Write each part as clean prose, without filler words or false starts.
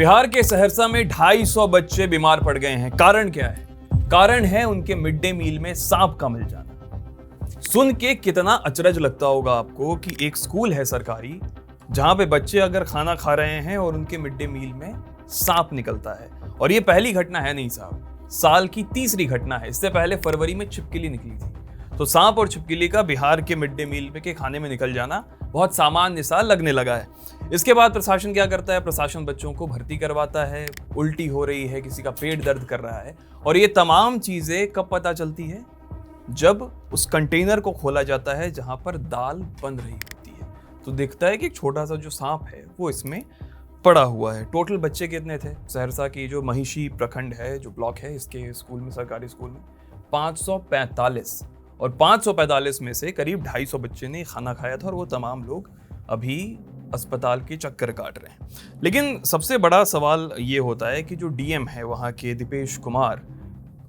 बिहार के सहरसा में 250 बच्चे बीमार पड़ गए हैं। कारण क्या है? कारण है उनके मिड डे मील में सांप का मिल जाना। सुन के कितना अचरज लगता होगा आपको कि एक स्कूल है सरकारी जहां पे बच्चे अगर खाना खा रहे हैं और उनके मिड डे मील में सांप निकलता है। और ये पहली घटना है नहीं साहब, साल की तीसरी घटना है। इससे पहले फरवरी में छिपकली निकली थी। तो सांप और छिपकली का बिहार के मिड डे मील के खाने में निकल जाना बहुत सामान्य सा लगने लगा है। इसके बाद प्रशासन क्या करता है? प्रशासन बच्चों को भर्ती करवाता है, उल्टी हो रही है, किसी का पेट दर्द कर रहा है। और ये तमाम चीजें कब पता चलती है? जब उस कंटेनर को खोला जाता है जहां पर दाल बन रही होती है, तो दिखता है कि एक छोटा सा जो सांप है वो इसमें पड़ा हुआ है। टोटल बच्चे कितने थे? सहरसा की जो महिषी प्रखंड है, जो ब्लॉक है, इसके स्कूल में, सरकारी स्कूल में 545, और 545 में से करीब 250 बच्चे ने खाना खाया था और वो तमाम लोग अभी अस्पताल के चक्कर काट रहे हैं। लेकिन सबसे बड़ा सवाल ये होता है कि जो डीएम है वहाँ के दीपेश कुमार,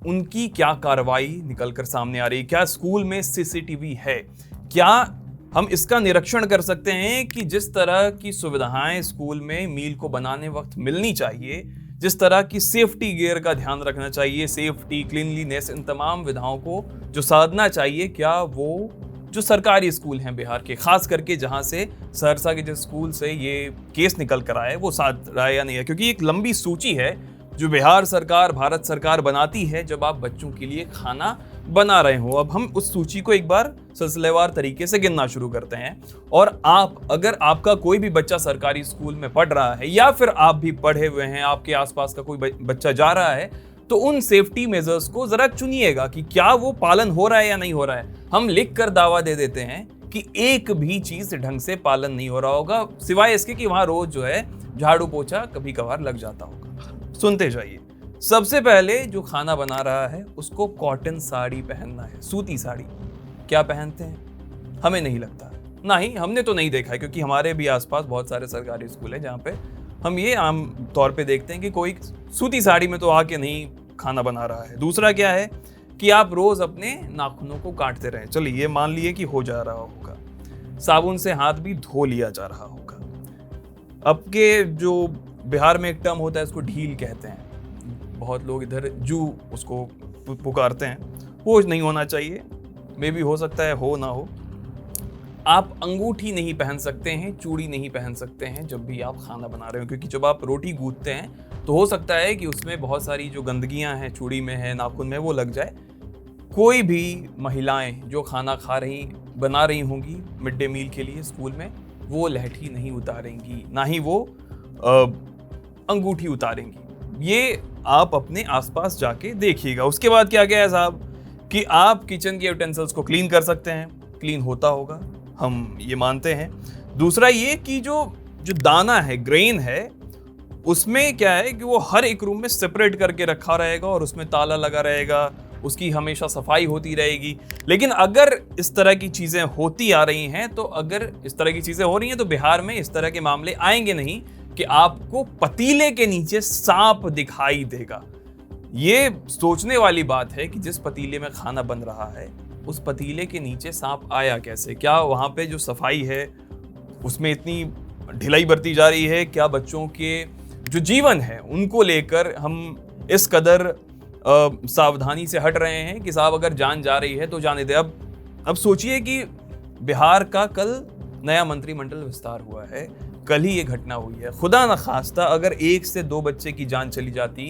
उनकी क्या कार्रवाई निकलकर सामने आ रही है? क्या स्कूल में सीसीटीवी है? क्या हम इसका निरीक्षण कर सकते हैं कि जिस तरह की सुविधाएं स्कूल में मील को बनाने वक्त मिलनी चाहिए, जिस तरह की सेफ्टी गियर का ध्यान रखना चाहिए, सेफ्टी, क्लीनलीनेस, इन तमाम विधाओं को जो साधना चाहिए, क्या वो जो सरकारी स्कूल हैं बिहार के, खास करके जहां से सहरसा के जिस स्कूल से ये केस निकल कर आया है, वो साध रहा है या नहीं है? क्योंकि एक लंबी सूची है जो बिहार सरकार, भारत सरकार बनाती है जब आप बच्चों के लिए खाना बना रहे हो। अब हम उस सूची को एक बार सिलसिलेवार तरीके से गिनना शुरू करते हैं। और अगर आपका कोई भी बच्चा सरकारी स्कूल में पढ़ रहा है या फिर आप भी पढ़े हुए हैं, आपके आसपास का कोई बच्चा जा रहा है, तो उन सेफ्टी मेजर्स को जरा चुनिएगा कि क्या वो पालन हो रहा है या नहीं हो रहा है। हम लिख कर दावा दे देते हैं कि एक भी चीज ढंग से पालन नहीं हो रहा होगा, सिवाय इसके कि वहां रोज जो है झाड़ू पोछा कभी कभार लग जाता होगा। सुनते जाइए। सबसे पहले जो खाना बना रहा है उसको कॉटन साड़ी पहनना है, सूती साड़ी। क्या पहनते हैं? हमें नहीं लगता, ना ही हमने तो नहीं देखा है, क्योंकि हमारे भी आसपास बहुत सारे सरकारी स्कूल हैं जहाँ पे हम ये आम तौर पे देखते हैं कि कोई सूती साड़ी में तो आके नहीं खाना बना रहा है। दूसरा क्या है कि आप रोज अपने नाखूनों को काटते रहें। चलिए ये मान लिए कि हो जा रहा होगा, साबुन से हाथ भी धो लिया जा रहा होगा। अब के जो बिहार में एक टर्म होता है, उसको ढील कहते हैं, बहुत लोग इधर जू उसको पुकारते हैं, वो नहीं होना चाहिए। मे भी हो सकता है हो ना हो। आप अंगूठी नहीं पहन सकते हैं, चूड़ी नहीं पहन सकते हैं जब भी आप खाना बना रहे हो, क्योंकि जब आप रोटी गूंथते हैं तो हो सकता है कि उसमें बहुत सारी जो गंदगियां हैं, चूड़ी में है, नाखून में, वो लग जाए। कोई भी महिलाएं जो खाना बना रही होंगी मिड डे मील के लिए स्कूल में, वो लहठी नहीं उतारेंगी, ना ही वो अंगूठी उतारेंगी। ये आप अपने आसपास जाके देखिएगा। उसके बाद क्या है साहब कि आप किचन के यूटेंसिल्स को क्लीन कर सकते हैं, क्लीन होता होगा, हम ये मानते हैं। दूसरा ये कि जो दाना है, ग्रेन है, उसमें क्या है कि वो हर एक रूम में सेपरेट करके रखा रहेगा और उसमें ताला लगा रहेगा, उसकी हमेशा सफाई होती रहेगी। लेकिन अगर इस तरह की चीजें होती आ रही हैं, तो अगर इस तरह की चीजें हो रही हैं तो बिहार में इस तरह के मामले आएंगे नहीं कि आपको पतीले के नीचे सांप दिखाई देगा। ये सोचने वाली बात है कि जिस पतीले में खाना बन रहा है उस पतीले के नीचे सांप आया कैसे? क्या वहां पे जो सफाई है उसमें इतनी ढिलाई बरती जा रही है? क्या बच्चों के जो जीवन है उनको लेकर हम इस कदर सावधानी से हट रहे हैं कि साहब अगर जान जा रही है तो जाने दे। अब सोचिए कि बिहार का कल नया मंत्रिमंडल विस्तार हुआ है, कल ही ये घटना हुई है। खुदा न खास्ता अगर 1 से 2 बच्चे की जान चली जाती,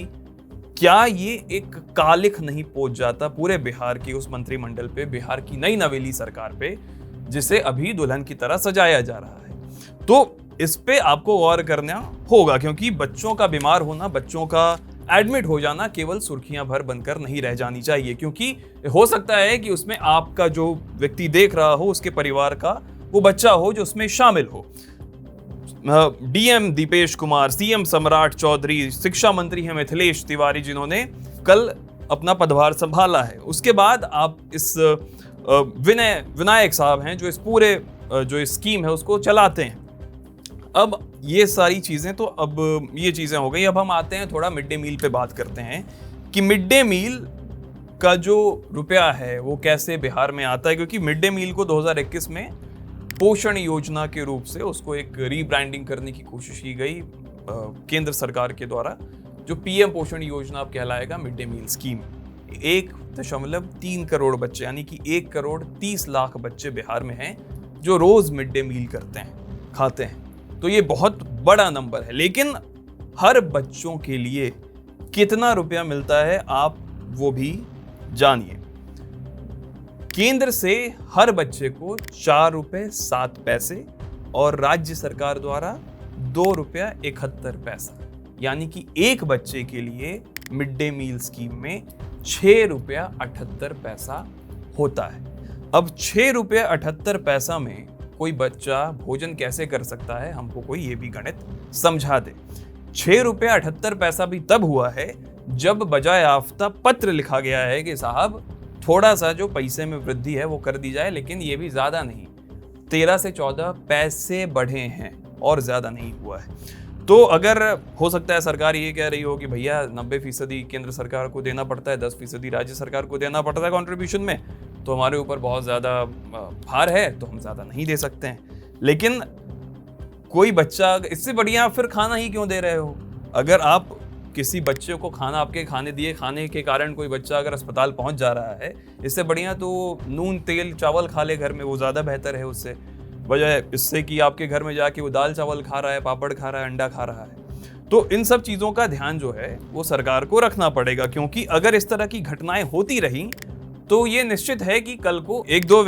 क्या ये एक कालिख नहीं पहुंच जाता पूरे बिहार के उस मंत्रिमंडल पे, बिहार की नई नवेली सरकार पे, जिसे अभी दुल्हन की तरह सजाया जा रहा है? तो इस पे आपको गौर करना होगा, क्योंकि बच्चों का बीमार होना, बच्चों का एडमिट हो जाना केवल सुर्खियां भर बनकर नहीं रह जानी चाहिए, क्योंकि हो सकता है कि उसमें आपका जो व्यक्ति देख रहा हो, उसके परिवार का वो बच्चा हो जो उसमें शामिल हो। डीएम दीपेश कुमार, सीएम सम्राट चौधरी, शिक्षा मंत्री हैं मिथिलेश तिवारी, जिन्होंने कल अपना पदभार संभाला है। उसके बाद आप इस विनायक साहब हैं जो इस पूरे जो स्कीम है उसको चलाते हैं। अब ये सारी चीजें तो अब ये चीजें हो गई। अब हम आते हैं थोड़ा मिड डे मील पे बात करते हैं कि मिड डे मील का जो रुपया है वो कैसे बिहार में आता है, क्योंकि मिड डे मील को 2021 में पोषण योजना के रूप से उसको एक रीब्रांडिंग करने की कोशिश की गई। केंद्र सरकार के द्वारा जो पीएम पोषण योजना अब कहलाएगा mid day meal scheme, 1.3 crore बच्चे यानी कि 1,30,00,000 बच्चे बिहार में हैं जो रोज मिड डे मील करते हैं, खाते हैं। तो ये बहुत बड़ा नंबर है। लेकिन हर बच्चों के लिए कितना रुपया मिलता है आप वो भी जानिए। केंद्र से हर बच्चे को 4 रुपए 7 पैसे और राज्य सरकार द्वारा 2 रुपया 71 पैसा, यानी कि एक बच्चे के लिए मिड डे मील स्कीम में 6 रुपया 78 पैसा होता है। अब 6 रुपया 78 पैसा में कोई बच्चा भोजन कैसे कर सकता है, हमको कोई ये भी गणित समझा दे। 6 रुपया 78 पैसा भी तब हुआ है जब बजाय आफ्ता पत्र लिखा गया है कि साहब थोड़ा सा जो पैसे में वृद्धि है वो कर दी जाए, लेकिन ये भी ज्यादा नहीं, 13 से 14 पैसे बढ़े हैं और ज्यादा नहीं हुआ है। तो अगर हो सकता है सरकार ये कह रही हो कि भैया 90% केंद्र सरकार को देना पड़ता है, 10% राज्य सरकार को देना पड़ता है कंट्रीब्यूशन में, तो हमारे ऊपर बहुत ज़्यादा भार है तो हम ज़्यादा नहीं दे सकते हैं। लेकिन कोई बच्चा, इससे बढ़िया आप फिर खाना ही क्यों दे रहे हो? अगर आप किसी बच्चे को खाना आपके खाने के कारण कोई बच्चा अगर अस्पताल पहुंच जा रहा है, इससे बढ़िया तो नून तेल चावल खा ले घर में, वो ज़्यादा बेहतर है उससे, बजाय इससे कि आपके घर में जाके वो दाल चावल खा रहा है, पापड़ खा रहा है, अंडा खा रहा है। तो इन सब चीज़ों का ध्यान जो है वो सरकार को रखना पड़ेगा, क्योंकि अगर इस तरह की घटनाएं होती रहीं तो ये निश्चित है कि कल को एक दो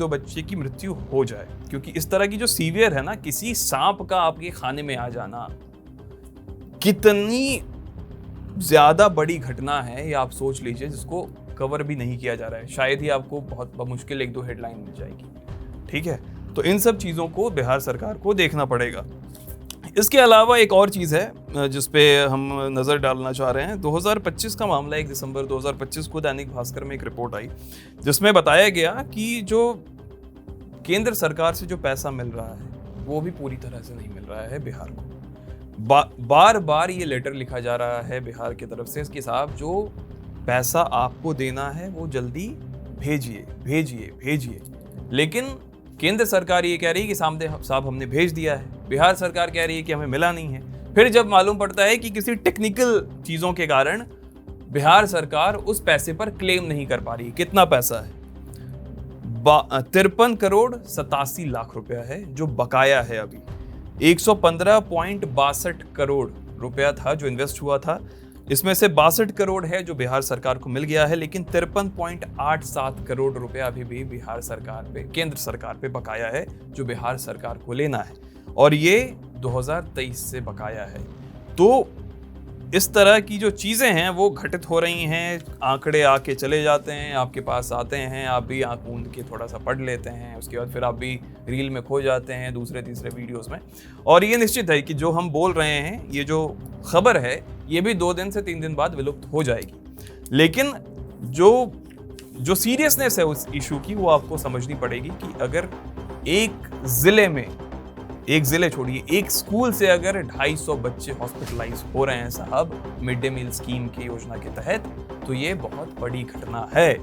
बच्चे की मृत्यु हो जाए। क्योंकि इस तरह की जो सीवियर है ना, किसी सांप का आपके खाने में आ जाना कितनी ज्यादा बड़ी घटना है, ये आप सोच लीजिए, जिसको कवर भी नहीं किया जा रहा है। शायद ही आपको बहुत मुश्किल 1-2 हेडलाइन मिल जाएगी। ठीक है, तो इन सब चीजों को बिहार सरकार को देखना पड़ेगा। इसके अलावा एक और चीज़ है जिस पे हम नज़र डालना चाह रहे हैं। 2025 का मामला, 1 दिसंबर 2025 को दैनिक भास्कर में एक रिपोर्ट आई जिसमें बताया गया कि जो केंद्र सरकार से जो पैसा मिल रहा है वो भी पूरी तरह से नहीं मिल रहा है बिहार को। बार बार ये लेटर लिखा जा रहा है बिहार की तरफ से कि साहब जो पैसा आपको देना है वो जल्दी भेजिए भेजिए भेजिए। लेकिन केंद्र सरकार ये कह रही है कि साहब हमने भेज दिया है, बिहार सरकार कह रही है कि हमें मिला नहीं है। फिर जब मालूम पड़ता है कि किसी टेक्निकल चीज़ों के कारण बिहार सरकार उस पैसे पर क्लेम नहीं कर पा रही। कितना पैसा है? 53 करोड़ 87 लाख रुपया है जो बकाया है। अभी 115.62 करोड़ रुपया था जो इन्वेस्ट हुआ था, इसमें से 62 करोड़ है जो बिहार सरकार को मिल गया है, लेकिन 53.87 करोड़ रुपया अभी भी बिहार सरकार पे, केंद्र सरकार पे बकाया है जो बिहार सरकार को लेना है, और ये 2023 से बकाया है। तो इस तरह की जो चीज़ें हैं वो घटित हो रही हैं। आंकड़े आके चले जाते हैं, आपके पास आते हैं, आप भी आंख मूंद के थोड़ा सा पढ़ लेते हैं, उसके बाद फिर आप भी रील में खो जाते हैं, दूसरे तीसरे वीडियोस में। और ये निश्चित है कि जो हम बोल रहे हैं, ये जो खबर है, ये भी 2 दिन से 3 दिन बाद विलुप्त हो जाएगी। लेकिन जो सीरियसनेस है उस इशू की, वो आपको समझनी पड़ेगी कि अगर एक जिले छोड़िए, एक स्कूल से अगर 250 बच्चे हॉस्पिटलाइज हो रहे हैं साहब मिड डे मील स्कीम की योजना के तहत, तो ये बहुत बड़ी घटना है।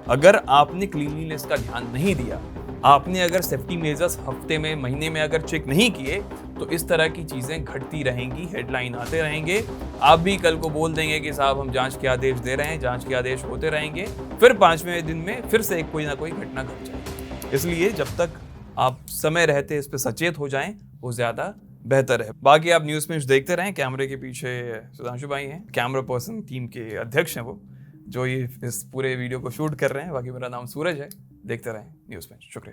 अगर आपने क्लीनलीनेस का ध्यान नहीं दिया, आपने अगर सेफ्टी मेजर्स हफ्ते में, महीने में अगर चेक नहीं किए, तो इस तरह की चीजें घटती रहेंगी, हेडलाइन आते रहेंगे। आप भी कल को बोल देंगे कि साहब हम जांच के आदेश दे रहे हैं, जांच के आदेश होते रहेंगे, फिर 5वें दिन में फिर से कोई ना कोई घटना घट जाएगी। इसलिए जब तक आप समय रहते इस पे सचेत हो जाएं, वो ज्यादा बेहतर है। बाकी आप न्यूज़ में देखते रहें। कैमरे के पीछे सुधांशु भाई हैं, कैमरा पर्सन टीम के अध्यक्ष हैं वो, जो ये इस पूरे वीडियो को शूट कर रहे हैं। बाकी मेरा नाम सूरज है। देखते रहें न्यूज़ में। शुक्रिया।